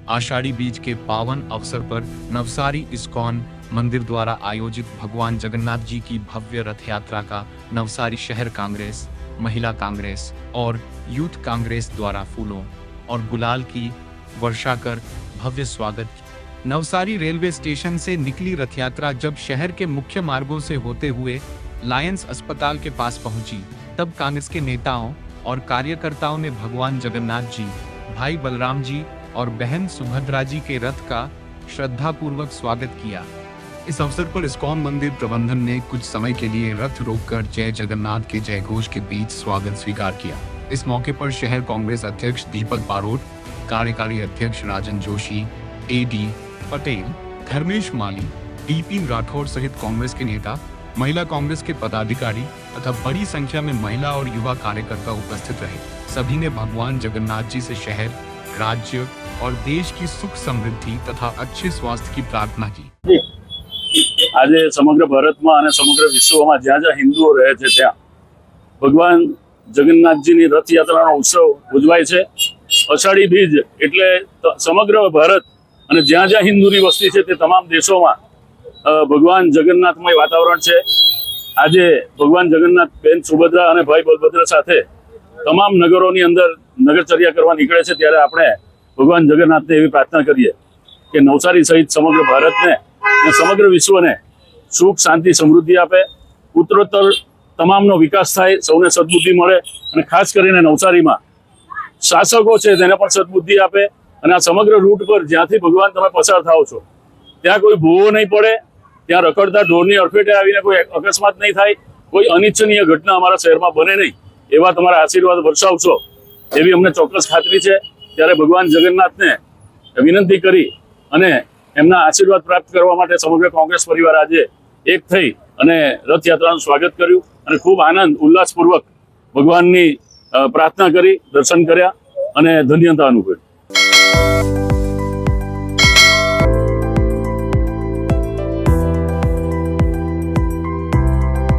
आषाढ़ी बीज के पावन अवसर पर नवसारी इस्कॉन मंदिर द्वारा आयोजित भगवान जगन्नाथ जी की भव्य रथ यात्रा का नवसारी शहर कांग्रेस, महिला कांग्रेस और यूथ कांग्रेस द्वारा फूलों और गुलाल की वर्षा कर भव्य स्वागत किया। नवसारी रेलवे स्टेशन से निकली रथ यात्रा जब शहर के मुख्य मार्गों से होते हुए लायंस अस्पताल के पास पहुंची, तब कांग्रेस के नेताओं और कार्यकर्ताओं ने भगवान जगन्नाथ जी, भाई बलराम जी और बहन सुभद्रा जी के रथ का श्रद्धापूर्वक स्वागत किया। इस अवसर पर इस्कॉन मंदिर प्रबंधन ने कुछ समय के लिए रथ रोककर जय जगन्नाथ के जयघोष के बीच स्वागत स्वीकार किया। इस मौके पर शहर कांग्रेस अध्यक्ष दीपक बारोट, कार्यकारी अध्यक्ष राजन जोशी, एडी पटेल, धर्मेश माली, डीपी राठौर सहित कांग्रेस के नेता, महिला कांग्रेस के पदाधिकारी तथा बड़ी संख्या में महिला और युवा कार्यकर्ता उपस्थित रहे। सभी ने भगवान जगन्नाथ जी से शहर, राज्य और देश की सुख समृद्धि तथा अच्छे स्वास्थ्य की प्रार्थना की। आज समग्र भारत में समग्र विश्व में ज्યાં જ્યાં हिंदुओं रहे છે ત્યાં ભગવાન જગન્નાથજીની રથયાત્રાનો ઉત્સવ ઉજવાય છે। અષાઢી બીજ એટલે સમગ્ર ભારત અને જ્યાં જ્યાં હિન્દુની વસ્તી છે તે તમામ દેશોમાં ભગવાન જગન્નાથમય વાતાવરણ છે। આજે ભગવાન જગન્નાથ બેન સુભદ્રા અને ભાઈ બલભદ્ર સાથે તમામ નગરોની અંદર નગરચર્યા કરવા નીકળે છે, ત્યારે આપણે ભગવાન જગન્નાથને એવી પ્રાર્થના કરીએ કે નવસારી સહિત સમગ્ર ભારતને અને સમગ્ર વિશ્વને સુખ, શાંતિ, સમૃદ્ધિ આપે, ઉત્તરોત્તર તમામનો વિકાસ થાય, સૌને સદબુદ્ધિ મળે અને ખાસ કરીને નવસારીમાં શાસકો છે તેને પણ સદબુદ્ધિ આપે અને આ સમગ્ર રૂટ પર જ્યાંથી ભગવાન તમે પસાર થાઓ છો ત્યાં કોઈ ભૂવો નહીં પડે, ત્યાં રખડતા ઢોરની અડફેટે આવીને કોઈ અકસ્માત નહીં થાય, કોઈ અનિચ્છનીય ઘટના અમારા શહેરમાં બને નહીં, એવા તમારા આશીર્વાદ વરસાવશો એવી અમને ચોક્કસ ખાતરી છે। ત્યારે ભગવાન જગન્નાથને વિનંતી કરી અને એમના આશીર્વાદ પ્રાપ્ત કરવા માટે સમગ્ર કોંગ્રેસ પરિવાર આજે એક થઈ અને રથયાત્રાનું સ્વાગત કર્યું અને ખૂબ આનંદ ઉલ્લાસપૂર્વક ભગવાનની પ્રાર્થના કરી, દર્શન કર્યા અને ધન્યતા અનુભવી।